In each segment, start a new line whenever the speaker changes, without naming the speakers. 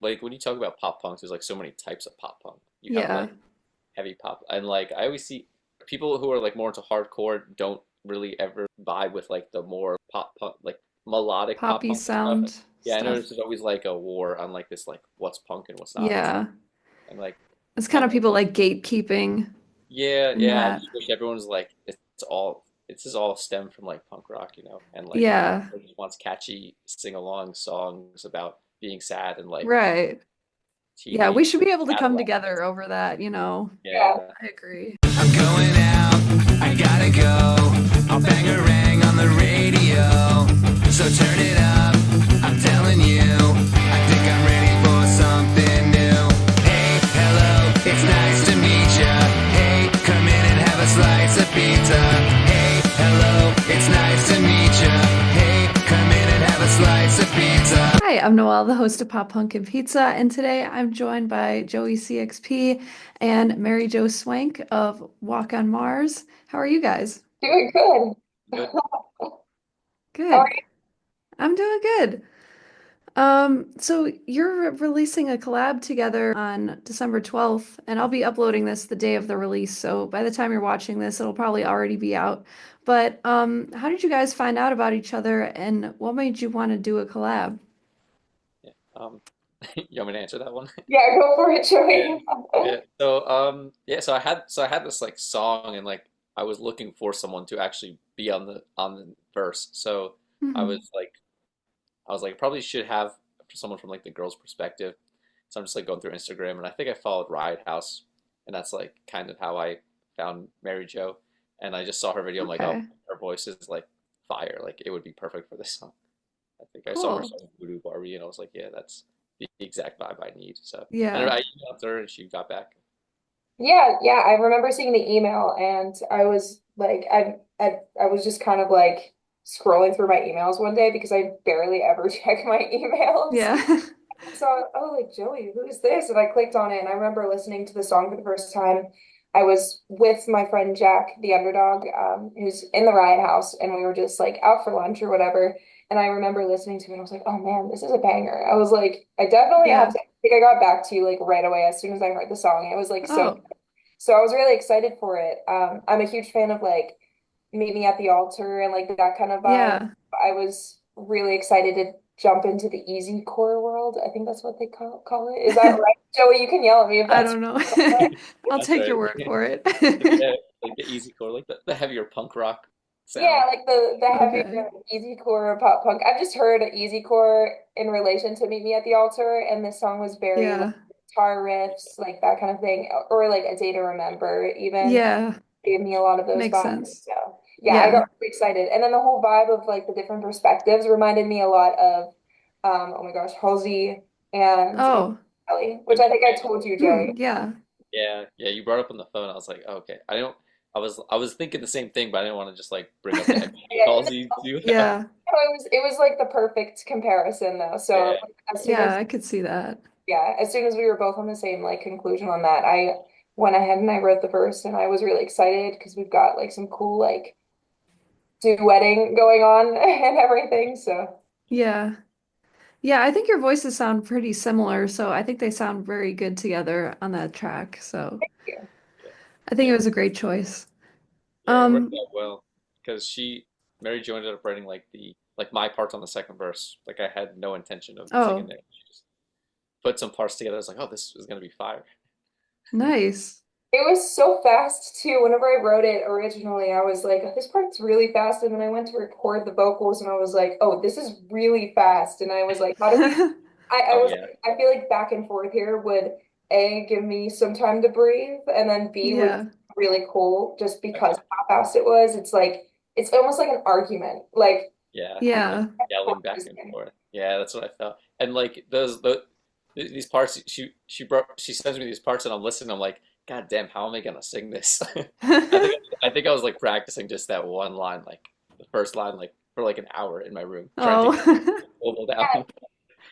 like when you talk about pop punk, there's like so many types of pop punk. You have
Yeah.
like heavy pop, and like I always see people who are like more into hardcore don't really ever vibe with like the more pop punk, like melodic pop
Poppy
punk stuff.
sound
Yeah, I
stuff.
noticed there's always like a war on like this like what's punk and what's not,
Yeah.
and like
It's kind
I'm
of
like
people like gatekeeping
yeah,
in
yeah. I
that.
just wish everyone's like it's all this is all stemmed from like punk rock, you know, and like
Yeah.
everyone just wants catchy sing along songs about being sad and like
Right. Yeah, we
teenage
should be able to come
adolescence.
together over that, you know.
Yeah.
I agree.
I'm going out, I gotta go. I'll bang a rang on the radio. So turn it up, I'm telling you. I think I'm ready for something new. Hey, hello, it's nice to meet ya. Hey, come in and have a slice of pizza. Hey, hello, it's nice to meet ya. Hey, come in and have a slice of pizza.
Hi, I'm Noelle, the host of Pop Punk and Pizza, and today I'm joined by JoeyCXP and Mary Jo Swank of Walk on Mars. How are you guys?
Doing good.
Good.
How are
Good. I'm doing good. So you're releasing a collab together on December 12th, and I'll be uploading this the day of the release. So by the time you're watching this, it'll probably already be out. But how did you guys find out about each other, and what made you want to do a collab?
Yeah. You want me to answer that one?
you? Yeah, go for it,
Yeah.
Joey.
Yeah. Yeah, so I had this like song and like I was looking for someone to actually be on the verse. So I
Hmm.
was like I was like probably should have someone from like the girl's perspective. So I'm just like going through Instagram and I think I followed Riot House and that's like kind of how I found Mary Jo. And I just saw her video. I'm like, oh,
Okay,
her voice is like fire. Like it would be perfect for this song. I think I saw her
cool.
song Voodoo Barbie and I was like, yeah, that's the exact vibe I need. So and
Yeah.
I emailed her and she got back.
Yeah, I remember seeing the email and I was like, I was just kind of like scrolling through my emails one day because I barely ever check my emails.
Yeah.
So, oh, like Joey, who is this? And I clicked on it, and I remember listening to the song for the first time. I was with my friend Jack, the underdog, who's in the Riot House, and we were just like out for lunch or whatever. And I remember listening to it, and I was like, oh man, this is a banger. I was like, I definitely have
Yeah.
to. I think I got back to you like right away as soon as I heard the song. It was like so.
Oh,
So I was really excited for it. I'm a huge fan of like Meet Me at the Altar and like that kind of vibe.
yeah.
I was really excited to jump into the easy core world. I think that's what they call it. Is that right? Joey, you can yell at me if
I
that's
don't know.
right.
I'll
That's
take
right.
your word for it.
Yeah, like the easy core, like the heavier punk rock
Yeah,
sound.
like the heavier
Okay.
easy core pop punk. I've just heard easy core in relation to Meet Me at the Altar, and this song was very like
Yeah.
guitar riffs, like that kind of thing, or like A Day to Remember even.
Yeah.
Gave me a lot of those
Makes
vibes.
sense.
So yeah, I
Yeah.
got really excited. And then the whole vibe of like the different perspectives reminded me a lot of oh my gosh, Halsey and
Oh.
Ellie, which
And
I think I told you, Joey.
Yeah.
yeah, yeah, you brought up on the phone. I was like, oh, okay. I don't. I was thinking the same thing, but I didn't want to just like bring up the MTV
Yeah,
Halsey too.
Yeah.
it was like the perfect comparison though. So
Yeah,
like, as soon
Yeah,
as
I could see that.
yeah, as soon as we were both on the same like conclusion on that, I went ahead and I wrote the verse and I was really excited because we've got like some cool like duetting going on and everything. So
Yeah. Yeah, I think your voices sound pretty similar, so I think they sound very good together on that track. So
yeah.
yeah,
I think it
yeah,
was a great choice.
yeah. It worked
Um,
out well because Mary Jo ended up writing like the like my parts on the second verse. Like I had no intention of singing
oh,
there. She just put some parts together. I was like, oh, this is gonna be fire.
nice.
It was so fast too. Whenever I wrote it originally, I was like, this part's really fast. And then I went to record the vocals and I was like, oh, this is really fast. And I was like, how do we I
Oh
was
yeah,
I feel like back and forth here would A, give me some time to breathe, and then B would
Yeah.
be really cool just
okay,
because how fast it was. It's like it's almost like an argument. Like
yeah. Like
Yeah.
yelling back and forth. Yeah, that's what I felt. And like these parts, she sends me these parts, and I'm listening. I'm like, God damn, how am I gonna sing this? I think I was like practicing just that one line, like the first line, like for like an hour in my room, trying to
Oh,
get the vocal
yeah.
down.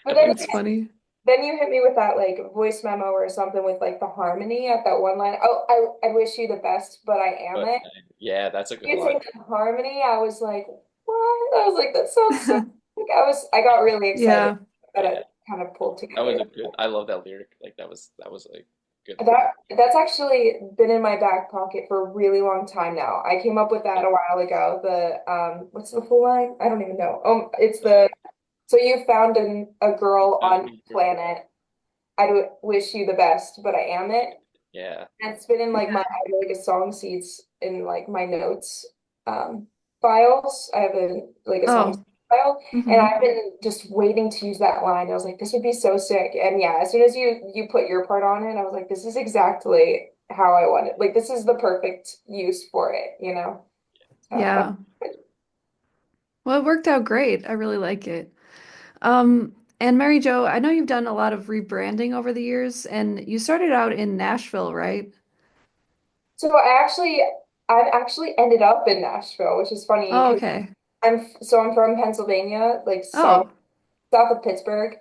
But
And like,
that's funny.
then you hit me with that like voice memo or something with like the harmony at that one line. Oh, I wish you the best, but I am
but
it.
yeah, that's a good
You
line.
saying the harmony, I was like, what? I was like, that sounds so like I got really excited
Yeah.
that
Yeah,
kind of pulled
That was
together.
a good. I love that lyric. Like that was like good.
That's actually been in my back pocket for a really long time now. I came up with that a while ago. The what's the full line? I don't even know. It's
Uh,
the so you found a girl
I
on
mean,
your planet. I do wish you the best, but I am it.
yeah,
And it's been in like my I have like a song seeds in like my notes um files. I have a song
Oh,
file, and
hmm.
I've been just waiting to use that line. I was like, this would be so sick. And yeah, as soon as you put your part on it, I was like, this is exactly how I want it. Like this is the perfect use for it, you know? So that's
Yeah. Well, it worked out great. I really like it. And Mary Jo, I know you've done a lot of rebranding over the years, and you started out in Nashville, right?
so I've actually ended up in Nashville, which is funny
Oh,
because
okay.
I'm from Pennsylvania, like
Oh,
south of Pittsburgh.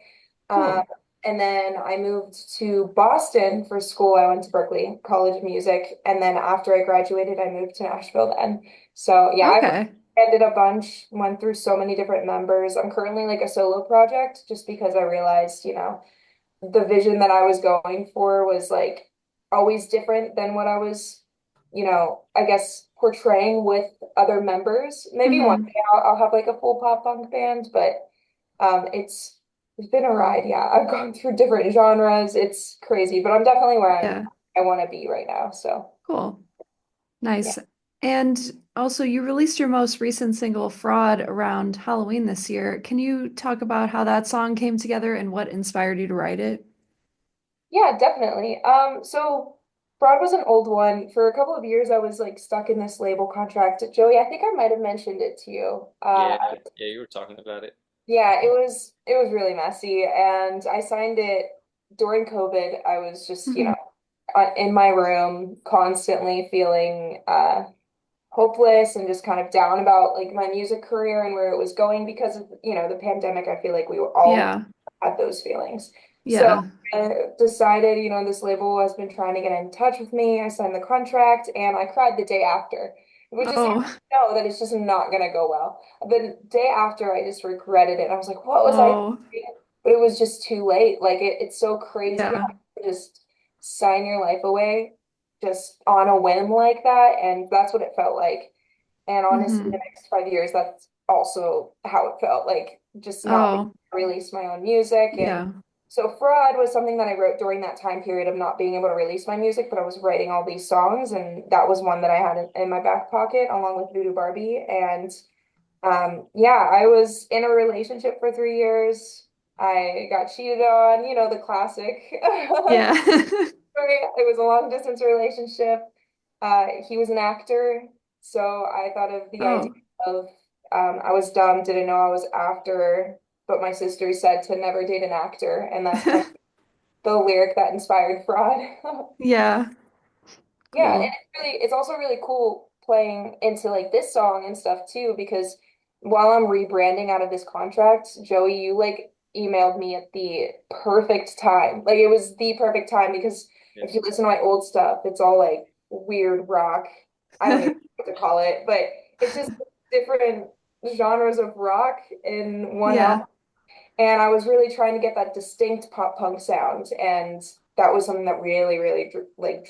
Um,
cool.
and then I moved to Boston for school. I went to Berkeley College of Music. And then after I graduated, I moved to Nashville then. So yeah, I've
Okay.
ended a bunch, went through so many different members. I'm currently like a solo project just because I realized, the vision that I was going for was like always different than what I was, I guess portraying with other members. Maybe one
Hmm.
day I'll have like a full pop punk band, but it's been a ride. Yeah, I've gone through different genres. It's crazy, but I'm definitely where
Yeah,
I want to be right now. So
cool.
yeah.
Nice. And also, you released your most recent single, Fraud, around Halloween this year. Can you talk about how that song came together and what inspired you to write it?
Yeah, definitely. So Fraud was an old one. For a couple of years, I was like stuck in this label contract. Joey, I think I might have mentioned it to you.
yeah, yeah. You were talking about it.
Yeah, it was really messy, and I signed it during COVID. I was just,
Hmm.
in my room, constantly feeling hopeless and just kind of down about like my music career and where it was going because of, the pandemic. I feel like we were all
Yeah,
had those feelings. So
yeah.
I decided, this label has been trying to get in touch with me. I signed the contract and I cried the day after, which is how
Oh,
I know that it's just not going to go well. The day after, I just regretted it. I was like, what was I
oh,
thinking? But it was just too late. Like it's so crazy
yeah.
how you can just sign your life away just on a whim like that. And that's what it felt like. And honestly, the
Hmm.
next 5 years, that's also how it felt like just not being
Oh,
able to release my own music. And
yeah.
so Fraud was something that I wrote during that time period of not being able to release my music, but I was writing all these songs. And that was one that I had in my back pocket along with Voodoo Barbie. And yeah, I was in a relationship for 3 years. I got cheated on, the classic.
Yeah.
It was a long distance relationship. He was an actor, so I thought of the idea
Oh.
of I was dumb, didn't know I was after, but my sister said to never date an actor, and that's kind of the lyric that inspired Fraud.
Yeah,
Yeah, and
cool.
it's also really cool playing into like this song and stuff too, because while I'm rebranding out of this contract, Joey, you like emailed me at the perfect time. Like it was the perfect time because
Yeah,
if you listen to my old stuff, it's all like weird rock. I don't even know what to call it, but it's just different genres of rock in one
Yeah.
album. And I was really trying to get that distinct pop punk sound. And that was something that really, really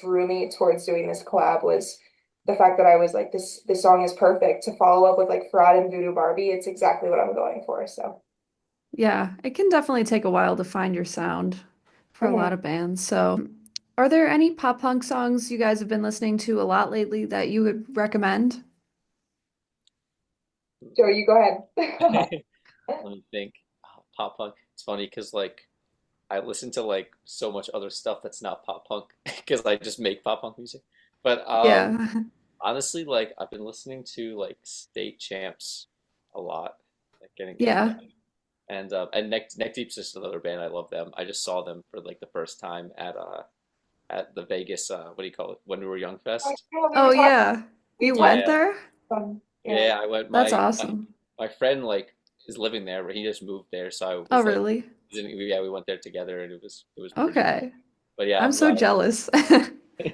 drew me towards doing this collab was the fact that I was like, this song is perfect to follow up with like Fraud and Voodoo Barbie. It's exactly what I'm going for. So
Yeah, it can definitely take a while to find your sound for a
mhm.
lot of bands. So, are there any pop punk songs you guys have been listening to a lot lately that you would recommend?
Joe, you go ahead.
let me think. Pop punk. It's funny because like I listen to like so much other stuff that's not pop punk because I just make pop punk music. But
Yeah.
honestly, like I've been listening to like State Champs a lot, like getting
Yeah.
back. And Neck Deep's just another band. I love them. I just saw them for like the first time at the Vegas what do you call it? When We Were Young
Oh,
Fest.
yeah,
Oh, yeah.
we
You
talked
went
Yeah,
there?
yeah.
yeah. I went.
That's
My
awesome.
my friend like is living there, but he just moved there, so I
Oh,
was like,
really?
yeah, we went there together, and it was pretty cool.
Okay.
But yeah,
I'm
I'm
so
glad.
jealous.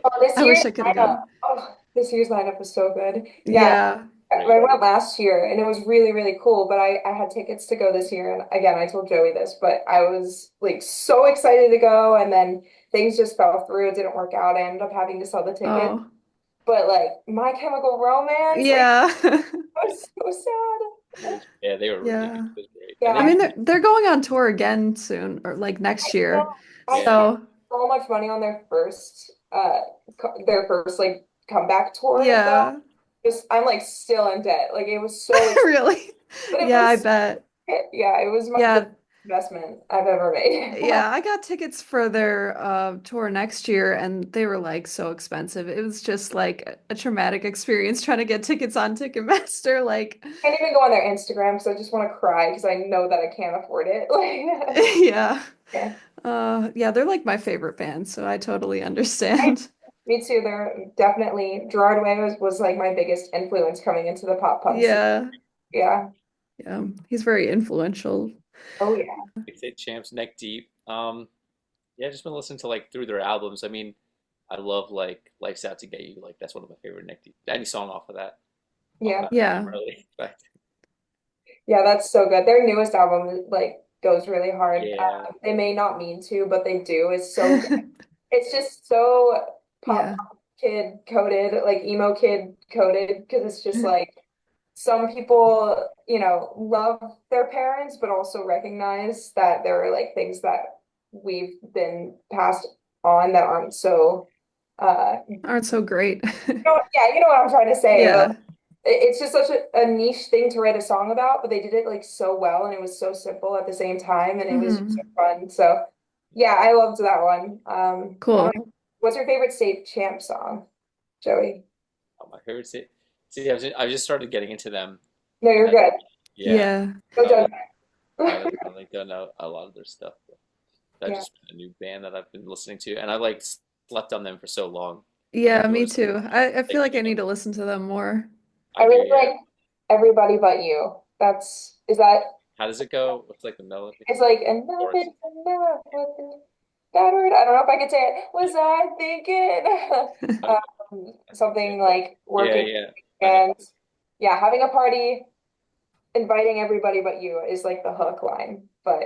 Oh, this
I
year's
wish I could have
lineup.
gone.
Oh, this year's lineup was so good. Yeah,
Yeah.
pretty
I
good.
went last year and it was really, really cool. But I had tickets to go this year. And again, I told Joey this, but I was like so excited to go. And then things just fell through. It didn't work out. I ended up having to sell the ticket.
Oh,
But like My Chemical Romance, like
yeah.
I was so sad.
Yeah, they were really good.
Yeah.
It was great.
Yeah,
I
I
think
mean, they're going on tour again soon, or like
I
next
know.
year.
I
yeah,
spent
So,
so much money on their first like comeback tour though.
yeah.
Just I'm like still in debt. Like it was so expensive,
Really?
but it
Yeah, I
was
bet.
yeah, it was the
Yeah,
best investment I've ever made.
yeah, I got tickets for their tour next year and they were like so expensive. It was just like a traumatic experience trying to get tickets on Ticketmaster. Like,
I can't even go on their Instagram because I just want to cry because I know that I can't afford it. Like,
yeah.
yeah.
Yeah, they're like my favorite band, so I totally
I,
understand.
Me too. They're definitely Gerard Way was like my biggest influence coming into the pop punk scene.
Yeah.
Yeah.
Yeah. He's very influential.
Oh yeah.
State Champs, Neck Deep. Yeah, just been listening to like through their albums. I mean, I love like Life's Out to Get You. Like that's one of my favorite Neck Deep. Any song off
Yeah.
that album
Yeah.
really. But
Yeah, that's so good. Their newest album like goes really hard.
yeah,
They may not mean to, but they do. It's so good. It's just so pop
Yeah.
kid coded, like emo kid coded, because it's just like some people, love their parents, but also recognize that there are like things that we've been passed on that aren't so
Aren't so great.
yeah, you know what I'm trying to say. But
Yeah.
it's just such a niche thing to write a song about, but they did it like so well and it was so simple at the same time and it was just so
Hmm.
fun. So yeah, I loved that one. I don't know.
Cool.
What's your favorite State Champ song, Joey?
oh, my favorite. See, I just started getting into them,
No,
and
you're
then
good.
yeah,
Yeah.
No
so
judgment.
I like don't know a lot of their stuff. But that's
Yeah.
just been a new band that I've been listening to, and I like slept on them for so long, and
Yeah,
like
me
was
too. I feel
taking
like I
it.
need to listen to them more.
I
I do,
really
yeah.
like Everybody But You. Is that
How does it go? What's like the melody?
it's like enough
Chorus.
is enough with that word. I don't know if I could say it. Was I thinking? Something like
Yeah,
working
yeah. I know.
and yeah, having a party, inviting everybody but you is like the hook line. But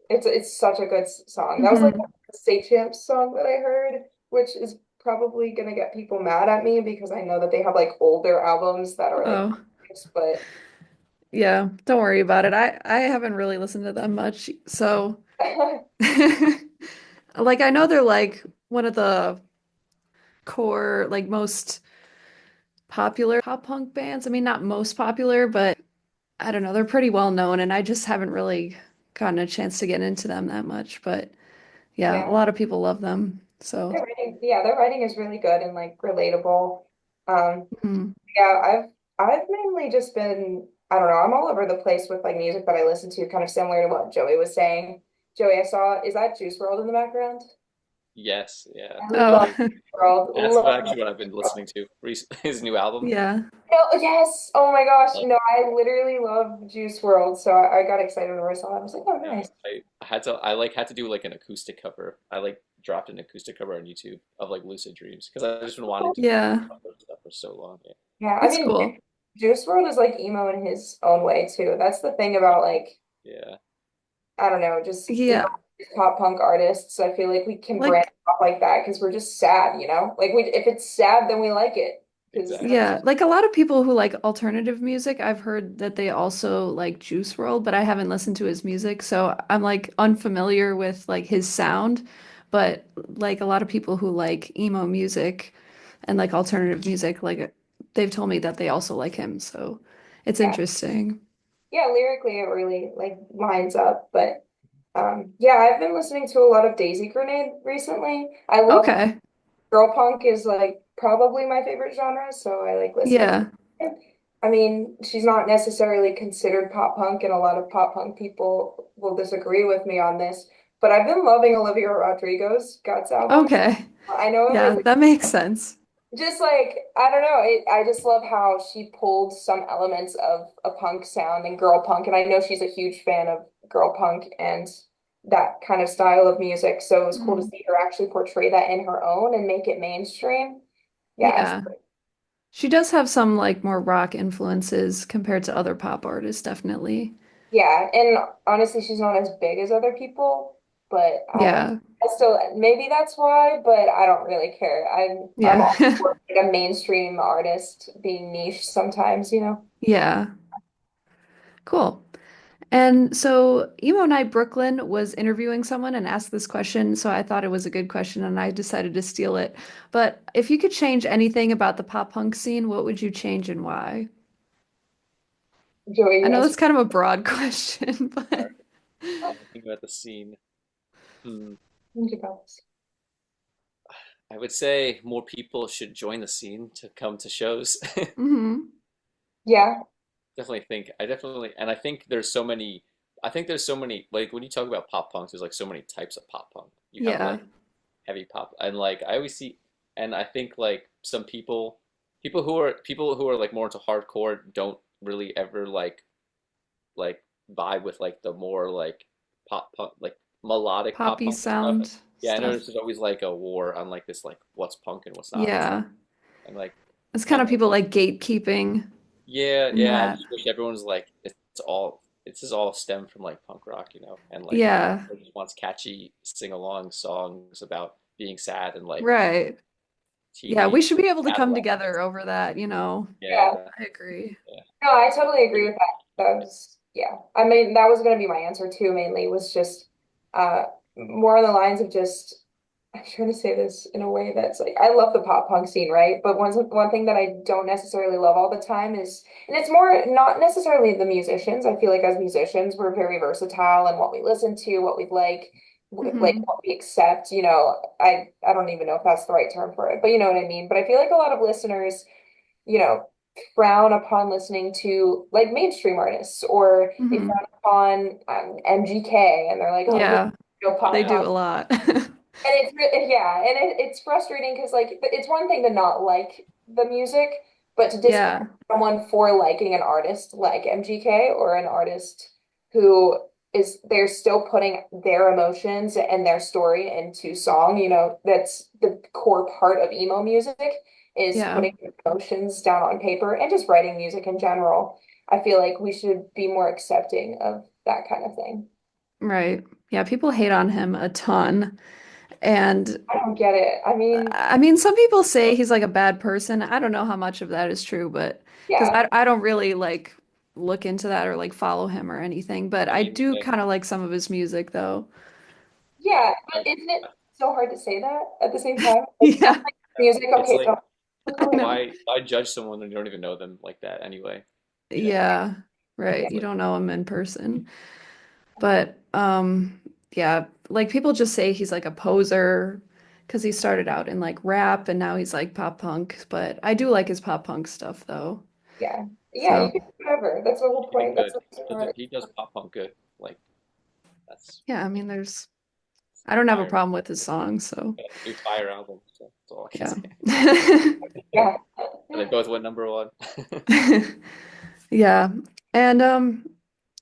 it's such a good song. That was like
Hmm.
the State Champs song that I heard, which is probably gonna get people mad at me because I know that they have like older albums that are like
Oh,
but
yeah. Don't worry about it. I haven't really listened to them much. So, like I know they're like one of the core, like most popular pop punk bands. I mean, not most popular, but I don't know. They're pretty well known, and I just haven't really gotten a chance to get into them that much. But yeah, a
yeah.
lot of people love them. So,
Their writing is really good and like relatable. Um,
mhm.
yeah, I've mainly just been, I don't know, I'm all over the place with like music that I listen to, kind of similar to what Joey was saying. Joey, I saw, is that Juice World in the background?
Yes, yeah.
I love
Oh,
World,
That's
love
actually what I've been listening to. His new album.
yeah.
No, yes. Oh my gosh.
Love
No, I literally love Juice World. So I got excited when I saw it. I was like, oh,
Yeah,
nice.
I had to I like had to do like an acoustic cover. I like dropped an acoustic cover on YouTube of like Lucid Dreams because I just been wanting to do
Yeah.
cover stuff for so long. Yeah.
Yeah, I
That's
mean,
cool.
Juice World is like emo in his own way too. That's the thing about like,
Yeah.
I don't know, just emo
Yeah.
pop punk artists. I feel like we can branch
Like,
off like that because we're just sad, you know? Like if it's sad, then we like it because
Exactly.
that's
yeah, like a lot of people who like alternative music, I've heard that they also like Juice World, but I haven't listened to his music, so I'm like unfamiliar with like his sound. But like a lot of people who like emo music and like alternative music, like they've told me that they also like him, so it's
yeah.
interesting.
Yeah, lyrically it really like lines up. But yeah, I've been listening to a lot of Daisy Grenade recently. I love
Okay.
girl punk is like probably my favorite genre, so I like listening to
Yeah.
it. I mean, she's not necessarily considered pop punk, and a lot of pop punk people will disagree with me on this, but I've been loving Olivia Rodrigo's Guts album.
Okay.
I know it
Yeah,
was
that makes sense.
just like I don't know, I just love how she pulled some elements of a punk sound and girl punk, and I know she's a huge fan of girl punk and that kind of style of music, so it was cool to
Mhm.
see her actually portray that in her own and make it mainstream. Yeah,
Yeah. She does have some like more rock influences compared to other pop artists, definitely.
Yeah, and honestly, she's not as big as other people, but I don't.
Yeah.
I still maybe that's why, but I don't really care. I'm
Yeah.
all for like a mainstream artist being niche sometimes, you know.
Yeah. Cool. And so Emo Night Brooklyn was interviewing someone and asked this question, so I thought it was a good question and I decided to steal it. But if you could change anything about the pop punk scene, what would you change and why?
Joey,
I
you
know
answer
that's kind of a broad question, but
Think about the scene. Hmm.
about this.
I would say more people should join the scene to come to shows.
hmm
Yeah,
I definitely, and I think there's so many, I think there's so many, like when you talk about pop punks, there's like so many types of pop punk. You have
Yeah.
like heavy pop, and like I always see, and I think like some people who are like more into hardcore don't really ever like vibe with like the more like pop punk, like melodic pop
Poppy
punk stuff.
sound
Yeah, I
stuff.
noticed there's always like a war on like this like what's punk and what's not,
Yeah.
and like
It's kind
and
of
like
people like gatekeeping
yeah,
in
yeah. I
that.
just wish everyone's like it's just all stemmed from like punk rock, you know, and like
Yeah.
everyone just wants catchy sing along songs about being sad and like
Right. Yeah, we
teenage
should be able to come
adolescence.
together over that, you know.
yeah.
Yeah,
I agree.
yeah.
No, I totally agree with that. That was, yeah. I mean, that was going to be my answer too, mainly was just uh more on the lines of just I'm trying to say this in a way that's like I love the pop punk scene, right? But one thing that I don't necessarily love all the time is, and it's more not necessarily the musicians. I feel like as musicians, we're very versatile in what we listen to, what we like, like
hmm
what we accept. You know, I don't even know if that's the right term for it, but you know what I mean. But I feel like a lot of listeners, you know, frown upon listening to like mainstream artists, or they
hmm
frown upon MGK, and they're like, oh, this is
Yeah,
no pop
they
Yeah.
do
punk.
a lot.
And yeah, and it's frustrating because like it's one thing to not like the music, but to discredit
Yeah.
someone for liking an artist like MGK or an artist who is they're still putting their emotions and their story into song, you know, that's the core part of emo music is
Yeah.
putting emotions down on paper and just writing music in general. I feel like we should be more accepting of that kind of thing.
Right. Yeah, people hate on him a ton. And
I don't get it. I mean,
I mean, some people say he's like a bad person. I don't know how much of that is true, but because
yeah.
I don't really like look into that or like follow him or anything, but I
Same
do
thing.
kind of like some of his music though.
Yeah, but isn't it so hard to say that at the same time? Like,
Yeah,
music,
It's
okay,
like
so
I know.
why judge someone when you don't even know them like that anyway? You know?
Yeah,
yeah,
right. You don't know him in person. But yeah, like people just say he's like a poser because he started out in like rap and now he's like pop punk, but I do like his pop punk stuff though.
yeah, yeah, you
So,
can do whatever. That's the whole
He did
point. That's
good.
the part.
He does pop punk good. Like that's
yeah, I mean I don't have a
fire.
problem with his songs, so
New fire album. So that's all I can
yeah.
say.
Yeah.
And they both went number one.
Yeah. And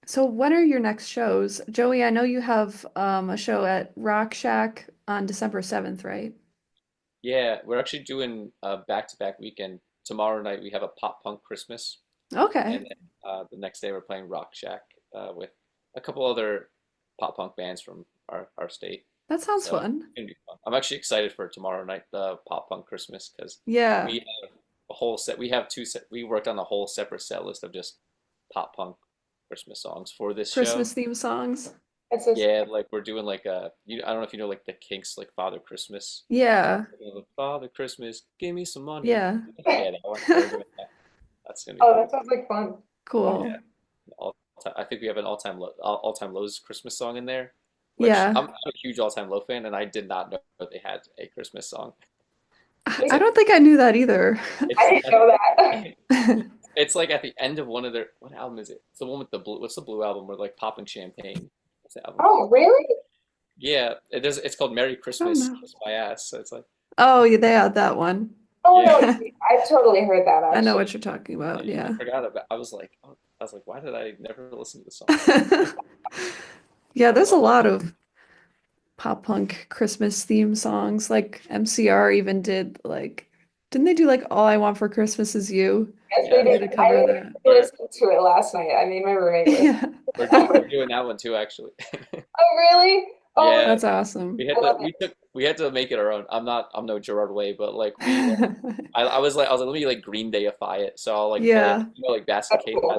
so when are your next shows? Joey, I know you have a show at Rock Shack on December 7th, right?
Yeah, we're actually doing a back-to-back weekend. Tomorrow night we have a pop punk Christmas, and
Okay.
then the next day we're playing Rock Shack with a couple other pop punk bands from our state.
That sounds
So
fun.
it's gonna be fun. I'm actually excited for tomorrow night, the pop punk Christmas, because
Yeah.
we have a whole set. We have we worked on a whole separate set list of just pop punk Christmas songs for this show.
Christmas theme songs.
It's just,
Yeah, like we're doing like I don't know if you know like the Kinks like Father Christmas.
Yeah.
Father Christmas, give me some money.
Yeah.
Yeah, that one. We're doing that. That's gonna be
oh,
fun.
that sounds like fun.
Yeah,
Cool.
I think we have an all time lows Christmas song in there, which
Yeah.
I'm a huge all time low fan, and I did not know they had a Christmas song. It's
I
like
don't think I knew that either.
I
it's
didn't know that.
it's like at the end of one of their what album is it? It's the one with the blue. What's the blue album? Where like popping champagne. What's the album
Oh,
called?
really?
Yeah, it is. It's called Merry
Oh
Christmas,
no.
Kiss My Ass. So it's like
Oh, yeah, they had that one.
Oh
yeah.
no, I've totally heard that
I know
actually.
what you're talking about.
Yeah, I
Yeah.
forgot about. I was like, why did I never listen to the song?
Yeah,
I
there's a
love that.
lot of pop punk Christmas theme songs. Like MCR even did like Didn't they do like All I Want for Christmas Is You?
Yes, they
Yeah,
They
did.
did a cover of
I
that.
we're
listened to it last night. I made my roommate listen.
Yeah.
we're doing that one too, actually.
Oh, really? Oh my,
Yeah,
That's awesome.
I love it.
we had to make it our own. I'm no Gerard Way, but like I was like let me like Green Dayify it. So I'll like play
Yeah.
like Basket
That's
Case
cool.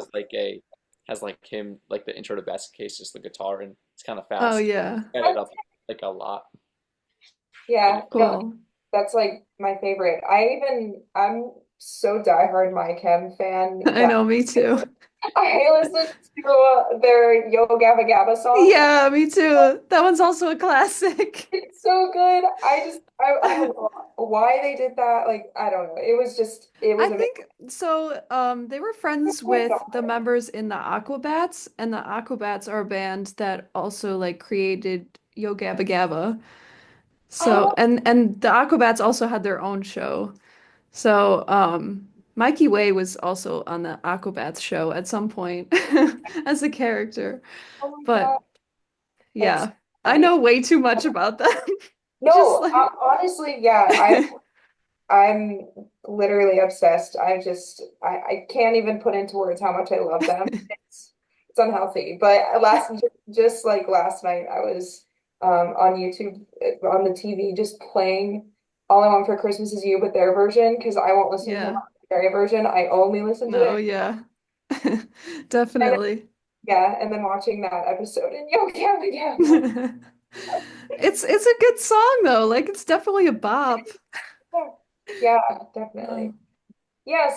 has like him like the intro to Basket Case, just the guitar, and it's kind of
Oh
fast.
yeah.
Set it up like a lot. But
Yeah,
yeah.
no,
Cool.
that's like my favorite. I'm so diehard My Chem fan
I
that
know, me too.
I listen to their Yo Gabba Gabba song.
Yeah, me too. That one's also a classic.
It's so good. I don't know why they did that. Like, I don't know. It
I
was amazing.
think so. They were
Oh
friends
my
with the
God.
members in the Aquabats, and the Aquabats are a band that also like created Yo Gabba Gabba. So,
Oh,
and the Aquabats also had their own show. So, Mikey Way was also on the Aquabats show at some point as a character.
oh my
But
God. That's
yeah, I
funny.
know way too much about them. Just
No,
like,
honestly, yeah, I'm literally obsessed. I can't even put into words how much I love them. It's unhealthy. But just like last night, I was on YouTube on the TV just playing All I Want for Christmas Is You, but their version because I won't listen to the
yeah.
Mariah Carey version. I only listen to
No,
it.
yeah.
And
Definitely.
yeah, and then watching that episode and Yo Gabba Gabba.
It's a good song though. Like it's definitely a bop.
Yeah, yeah,
Oh.
definitely. Yeah,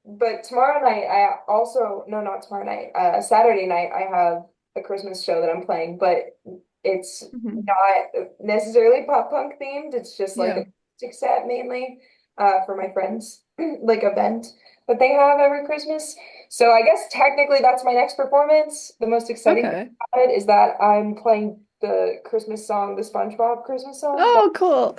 but tomorrow night, I also, no, not tomorrow night, Saturday night, I have a Christmas show that I'm playing, but it's
Mhm.
not necessarily pop punk themed. It's just like a
Yeah.
music set mainly, for my friends, like event that they have every Christmas. So I guess technically that's my next performance. The most exciting thing
Okay.
about it is that I'm playing the Christmas song, the SpongeBob Christmas song.
Oh, cool.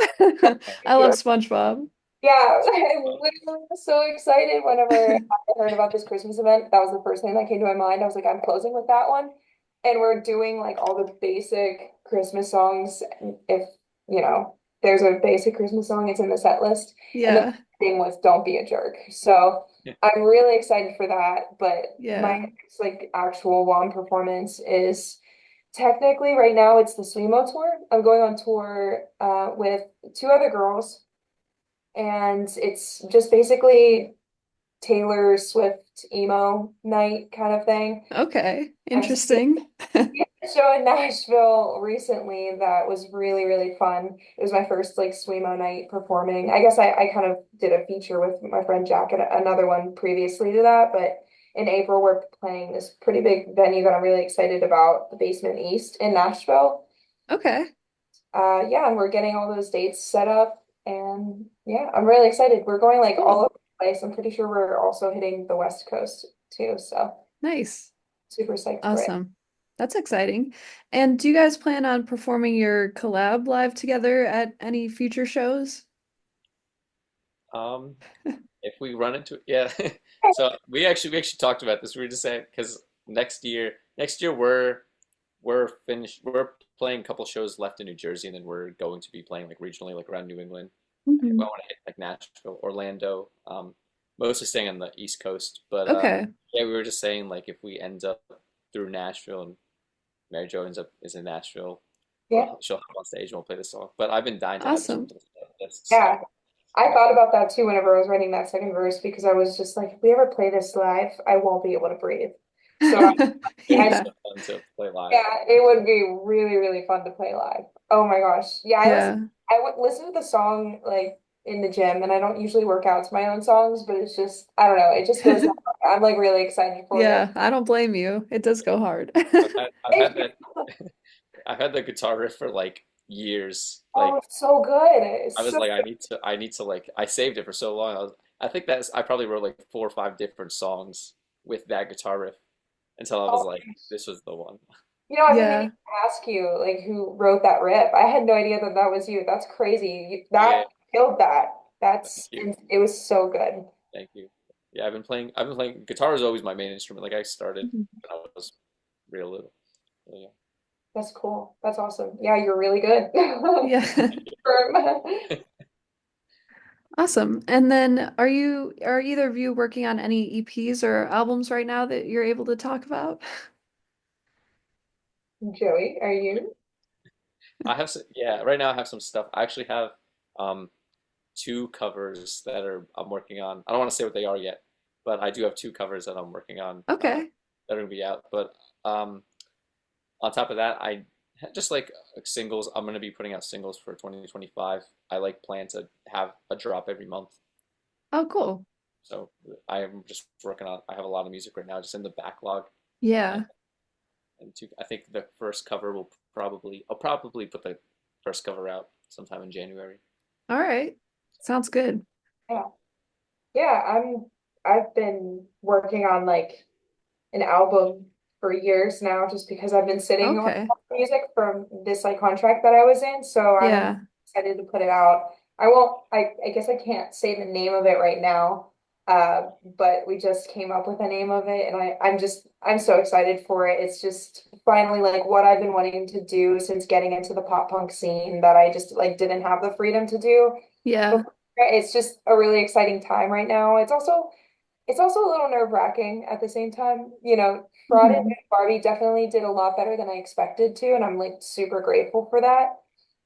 I love SpongeBob.
Yeah, I literally was so excited whenever I heard about this Christmas event. That was the first thing that came to my mind. I was like, I'm closing with that one. And we're doing like all the basic Christmas songs. If, there's a basic Christmas song, it's in the set list. And then
Yeah.
thing with Don't Be a Jerk. So I'm really excited for that. But my
Yeah.
next like actual one performance is technically right now it's the Swimo tour. I'm going on tour with two other girls and it's just basically Taylor Swift emo night kind of thing.
Okay.
I see
Interesting.
a show in Nashville recently that was really, really fun. It was my first like Swimo night performing. I guess I kind of did a feature with my friend Jack and another one previously to that, but in April we're playing this pretty big venue that I'm really excited about, the Basement East in Nashville.
Okay.
Yeah, and we're getting all those dates set up, and yeah, I'm really excited. We're going like all
Cool.
over the place. I'm pretty sure we're also hitting the West Coast too, so
Nice.
super psyched for it.
Awesome. That's exciting. And do you guys plan on performing your collab live together at any future shows?
Um, if we run into yeah, so we actually talked about this. We were just saying because next year we're finished. We're playing a couple shows left in New Jersey, and then we're going to be playing like regionally, like around New England. I think I
Mhm.
want to hit like Nashville, Orlando. Mostly staying on the East Coast, but
Okay.
yeah, we were just saying like if we end up through Nashville and Mary Jo is in Nashville,
Yeah,
she'll hop on stage and we'll play the song. But I've been dying to add this one
Awesome.
to the list. So
yeah. I thought about that too whenever I was writing that second verse because I was just like, if we ever play this live, I won't be able to breathe. So
it'd be
I
Yeah.
so fun to play live.
yeah, it would be really, really fun to play live. Oh my gosh. Yeah,
Yeah.
I would listen to the song like in the gym and I don't usually work out to my own songs, but it's just I don't know, it just goes I'm like really excited for it.
Yeah, I don't blame you. It does go hard.
I've had that I've had the guitar riff for like years.
Oh,
Like
it's so good.
I
It's
was
so
like I need to like I saved it for so long. I think I probably wrote like 4 or 5 different songs with that guitar riff until I was
oh,
like this was the one.
I've been meaning
Yeah.
to ask you like who wrote that riff. I had no idea that that was you. That's crazy.
Yeah,
That killed that.
thank you.
It was so good.
Thank you. Yeah, I've been playing guitar is always my main instrument. Like I started
Mhm.
when I was real little. So, yeah.
That's cool. That's awesome. Yeah, you're really good.
Yeah.
Confirm.
Awesome. And then are either of you working on any EPs or albums right now that you're able to talk about?
Joey, are you?
I have some, yeah, right now I have some stuff. I actually have um two covers that are I'm working on. I don't want to say what they are yet, but I do have two covers that I'm working on
Okay.
that are gonna be out. But um on top of that, I just like singles. I'm gonna be putting out singles for 2025. I like plan to have a drop every month.
Oh, cool.
So I am just working on. I have a lot of music right now, just in the backlog, and
Yeah.
I think the first cover will I'll probably put the first cover out sometime in January.
All right. Sounds good.
Yeah. Yeah, I've been working on like an album for years now just because I've been sitting on
Okay.
music from this like contract that I was in, so I'm
Yeah.
excited to put it out. I won't I guess I can't say the name of it right now. But we just came up with a name of it and I'm so excited for it. It's just finally like what I've been wanting to do since getting into the pop punk scene that I just like didn't have the freedom to do
Yeah.
before. It's just a really exciting time right now. It's also a little nerve-wracking at the same time. Friday
Hmm.
Night Barbie definitely did a lot better than I expected to, and I'm like super grateful for that.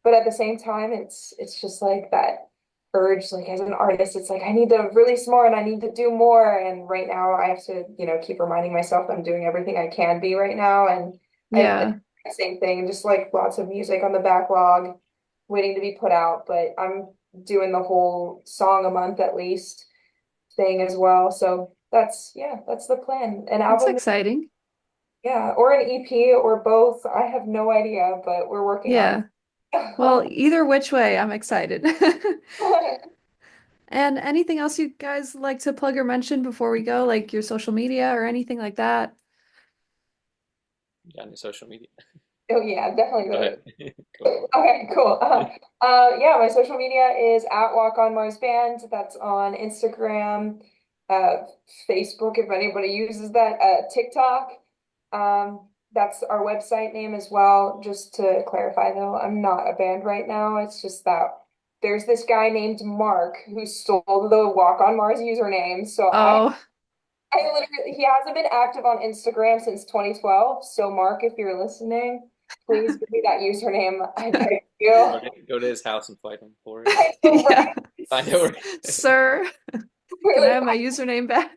But at the same time, it's just like that urge, like as an artist, it's like I need to release more and I need to do more. And right now I have to, keep reminding myself that I'm doing everything I can be right now. And I
Yeah.
same thing, just like lots of music on the backlog, waiting to be put out. But I'm doing the whole song a month at least thing as well. So that's the plan. An
That's
album,
exciting.
yeah, or an EP or both. I have no idea, but we're working on
Yeah. Well,
it.
either which way, I'm excited. And anything else you guys like to plug or mention before we go, like your social media or anything like that?
You got any social media?
Oh yeah, definitely
Go
the
ahead. Cool.
okay, cool. Yeah, my social media is at Walk on Mars Band. That's on Instagram, uh, Facebook, if anybody uses that, TikTok. That's our website name as well. Just to clarify, though, I'm not a band right now. It's just that there's this guy named Mark who stole the Walk on Mars username. So
Oh,
I literally, he hasn't been active on Instagram since 2012. So Mark, if you're listening, please give me that username. I beg you.
Go to his house and fight him for it.
I know,
yeah.
right?
Find out where.
Sir, can I
Really,
have my username back?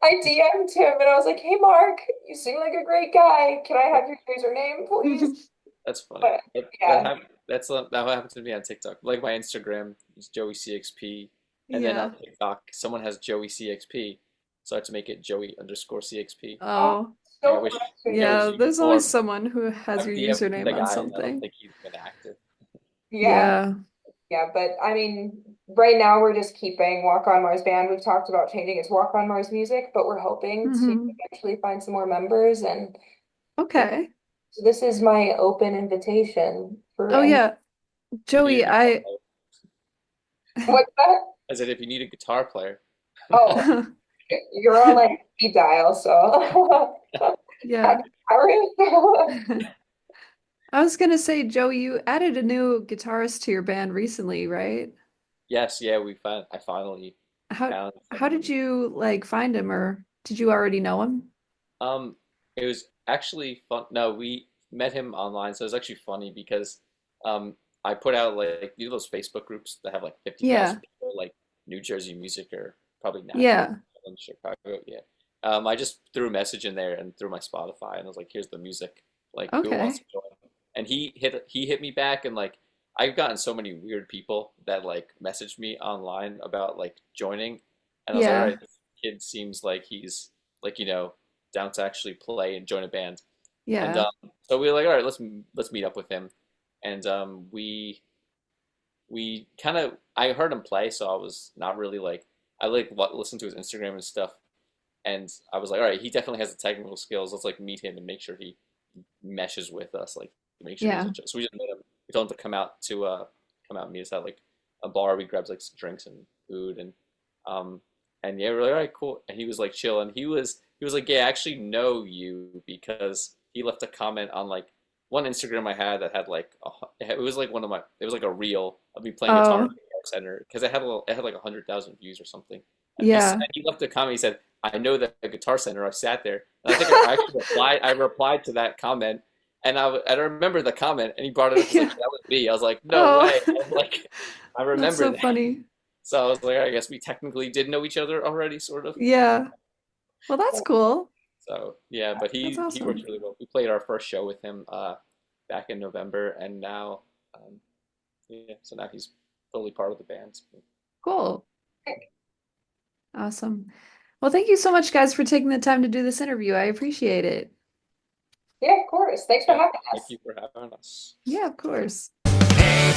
I DM'd him and I was like, "Hey, Mark, you seem like a great guy. Can I have your username, please?"
That's funny.
But yeah,
That happened to me on TikTok. Like my Instagram is JoeyCXP, and then on
Yeah.
TikTok someone has JoeyCXP, so I had to make it Joey_CXP.
oh,
Oh,
And I
so
wish it
frustrating.
was
yeah.
you
There's
before.
always someone who has
I've
your
DM'd the
username on
guy, and I don't
something.
think he's been active.
Yeah,
Yeah.
yeah, but I mean, right now we're just keeping Walk on Mars Band. We've talked about changing it to Walk on Mars Music, but we're hoping to
Hmm.
eventually find some more members. And yeah,
Okay.
so this is my open invitation for
Oh,
any.
yeah.
If you need
Joey,
a guitar
I,
player,
What's that?
I said if you need a guitar player,
Oh, you're on like speed dial, so
yeah.
Aaron.
I was gonna say, Joey, you added a new guitarist to your band recently, right?
yes, yeah, I finally
How
found
how did
someone.
you like find him, or did you already know him?
Um, it was actually fun. No, we met him online, so it was actually funny because um, I put out like you know those Facebook groups that have like
Yeah.
50,000 people, like New Jersey music or probably national
Yeah.
in Chicago. Yeah. I just threw a message in there and threw my Spotify, and I was like, "Here's the music. Like, who wants
Okay.
to join?" And he hit me back, and like I've gotten so many weird people that like messaged me online about like joining, and I was like, "All
Yeah.
right, this kid seems like he's like down to actually play and join a band." And
Yeah.
so we were like, all right, let's meet up with him. And we kind of I heard him play, so I was not really like I like listened to his Instagram and stuff, and I was like, all right, he definitely has the technical skills. Let's like meet him and make sure he meshes with us, like make sure he's
Yeah.
a. So we just met him. We told him to come out and meet us at like a bar. We grabbed like some drinks and food um and yeah, we're like, all right, cool. And he was like chill, and he was like, yeah, I actually know you because he left a comment on like one Instagram I had that had like it was like one of my it was like a reel of me playing guitar
Oh,
in Guitar Center because it had like 100,000 views or something. And
Yeah.
he left a comment. He said, "I know that the Guitar Center. I've sat there." And I think I actually replied. I replied to that comment, and I remember the comment, and he brought it up. He's like,
Yeah.
"That was me." I was like, "No
Oh,
way!" I'm like, I
that's
remember
so
that.
funny.
So I was like, I guess we technically did know each other already, sort of.
Yeah. Well, that's cool.
So yeah, but
That's
he works
awesome.
really well. We played our first show with him back in November, and now yeah, so now he's fully part of the band.
Cool. Awesome. Well, thank you so much, guys, for taking the time to do this interview. I appreciate it.
Yeah, of course. Thanks for
Yeah,
having
thank
us.
you for having us.
Yeah, of course.
Hey,